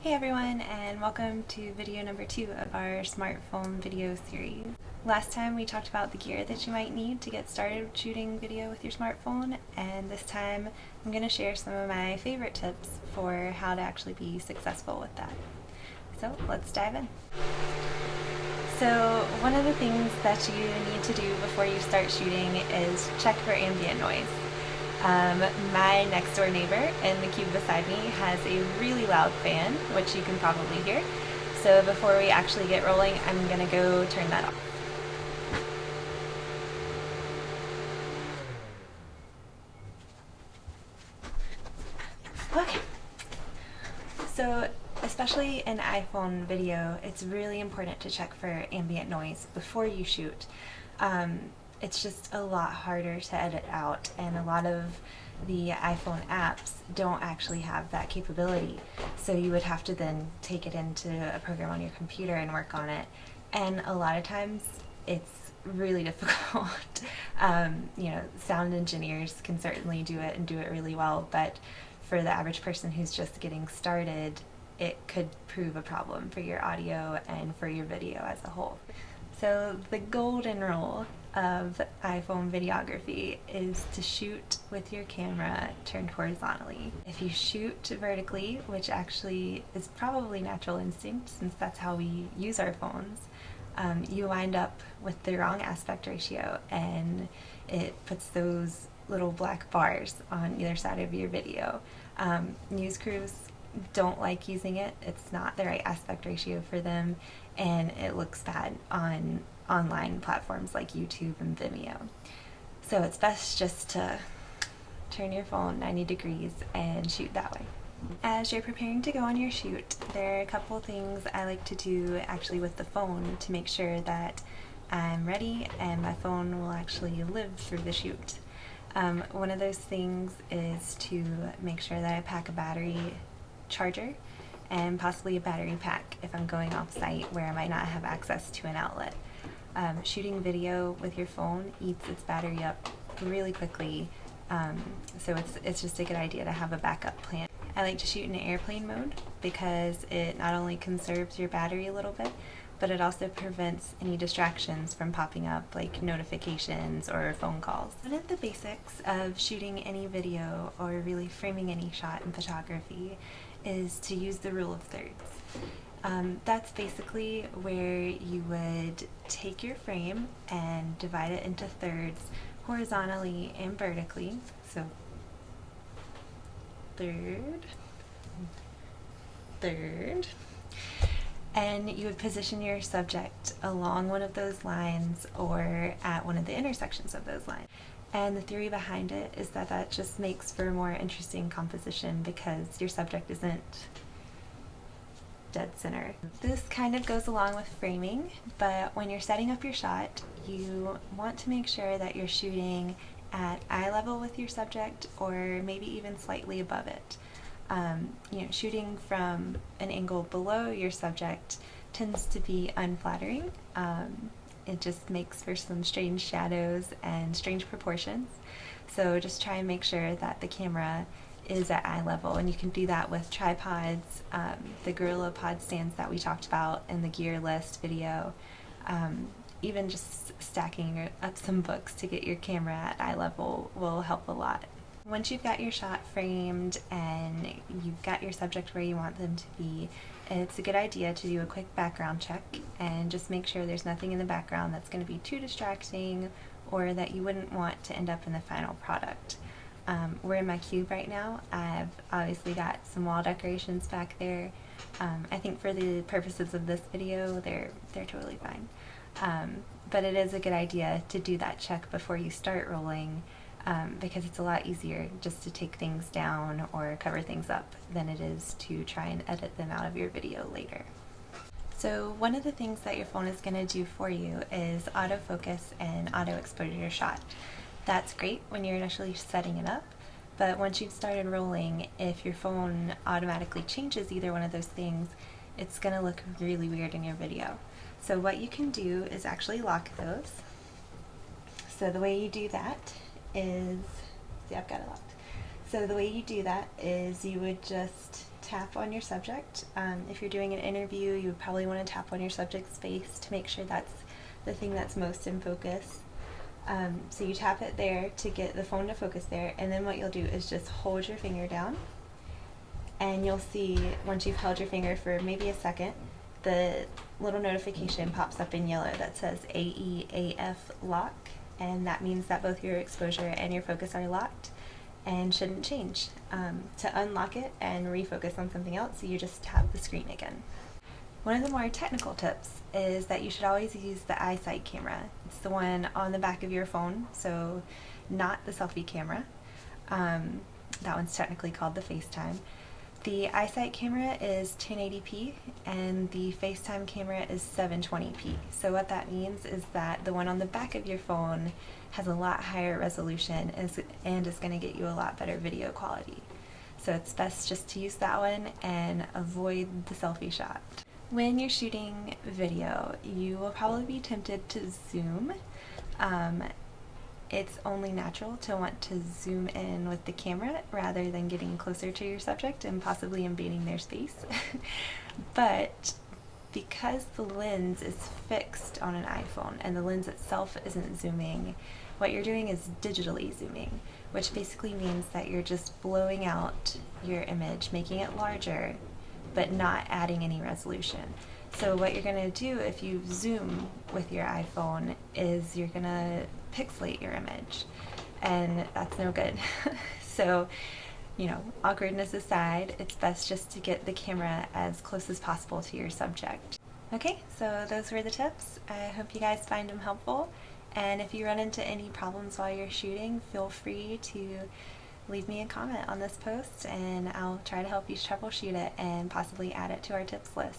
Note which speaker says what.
Speaker 1: Hey everyone, and welcome to video number 2 of our smartphone video series. Last time we talked about the gear that you might need to get started shooting video with your smartphone, and this time I'm going to share some of my favorite tips for how to actually be successful with that. So let's dive in. So one of the things that you need to do before you start shooting is check for ambient noise. My next door neighbor in the cube beside me has a really loud fan, which you can probably hear. So before we actually get rolling, I'm going to go turn that off. Okay. So especially in iPhone video, it's really important to check for ambient noise before you shoot. It's just a lot harder to edit out, and a lot of the iPhone apps don't actually have that capability. So you would have to then take it into a program on your computer and work on it. And a lot of times it's really difficult. Sound engineers can certainly do it and do it really well, but for the average person who's just getting started, it could prove a problem for your audio and for your video as a whole. So the golden rule of iPhone videography is to shoot with your camera turned horizontally. If you shoot vertically, which actually is probably natural instinct since that's how we use our phones, you wind up with the wrong aspect ratio, and it puts those little black bars on either side of your video. News crews don't like using it. It's not the right aspect ratio for them, and it looks bad on online platforms like YouTube and Vimeo. So it's best just to turn your phone 90 degrees and shoot that way. As you're preparing to go on your shoot, there are a couple things I like to do actually with the phone to make sure that I'm ready and my phone will actually live through the shoot. One of those things is to make sure that I pack a battery charger and possibly a battery pack if I'm going off site where I might not have access to an outlet. Shooting video with your phone eats its battery up really quickly, so it's just a good idea to have a backup plan. I like to shoot in airplane mode because it not only conserves your battery a little bit, but it also prevents any distractions from popping up like notifications or phone calls. One of the basics of shooting any video or really framing any shot in photography is to use the rule of thirds. That's basically where you would take your frame and divide it into thirds horizontally and vertically. So third, and you would position your subject along one of those lines or at one of the intersections of those lines. And the theory behind it is that that just makes for a more interesting composition because your subject isn't dead center. This kind of goes along with framing, but when you're setting up your shot, you want to make sure that you're shooting at eye level with your subject or maybe even slightly above it. Shooting from an angle below your subject tends to be unflattering. It just makes for some strange shadows and strange proportions. So just try and make sure that the camera is at eye level, and you can do that with tripods, the Gorilla Pod stands that we talked about in the gear list video, even just stacking up some books to get your camera at eye level will help a lot. Once you've got your shot framed and you've got your subject where you want them to be, it's a good idea to do a quick background check and just make sure there's nothing in the background that's going to be too distracting or that you wouldn't want to end up in the final product. We're in my cube right now. I've obviously got some wall decorations back there. I think for the purposes of this video, they're totally fine. But it is a good idea to do that check before you start rolling, because it's a lot easier just to take things down or cover things up than it is to try and edit them out of your video later. So one of the things that your phone is going to do for you is autofocus and auto exposure your shot. That's great when you're initially setting it up, but once you've started rolling, if your phone automatically changes either one of those things, it's going to look really weird in your video. So what you can do is actually lock those. So the way you do that is, see, I've got it locked. So the way you do that is you would just tap on your subject. If you're doing an interview, you would probably want to tap on your subject's face to make sure that's the thing that's most in focus. So you tap it there to get the phone to focus there, and then what you'll do is just hold your finger down, and you'll see, once you've held your finger for maybe a second, the little notification pops up in yellow that says AEAF lock, and that means that both your exposure and your focus are locked and shouldn't change. To unlock it and refocus on something else, you just tap the screen again. One of the more technical tips is that you should always use the iSight camera. It's the one on the back of your phone, so not the selfie camera. That one's technically called the FaceTime. The iSight camera is 1080p and the FaceTime camera is 720p. So what that means is that the one on the back of your phone has a lot higher resolution and is going to get you a lot better video quality. So it's best just to use that one and avoid the selfie shot. When you're shooting video, you will probably be tempted to zoom. It's only natural to want to zoom in with the camera rather than getting closer to your subject and possibly invading their space. But because the lens is fixed on an iPhone and the lens itself isn't zooming, what you're doing is digitally zooming, which basically means that you're just blowing out your image, making it larger, but not adding any resolution. So what you're going to do if you zoom with your iPhone is you're going to pixelate your image, and that's no good. So, you know, awkwardness aside, it's best just to get the camera as close as possible to your subject. Okay, so those were the tips. I hope you guys find them helpful, and if you run into any problems while you're shooting, feel free to leave me a comment on this post and I'll try to help you troubleshoot it and possibly add it to our tips list.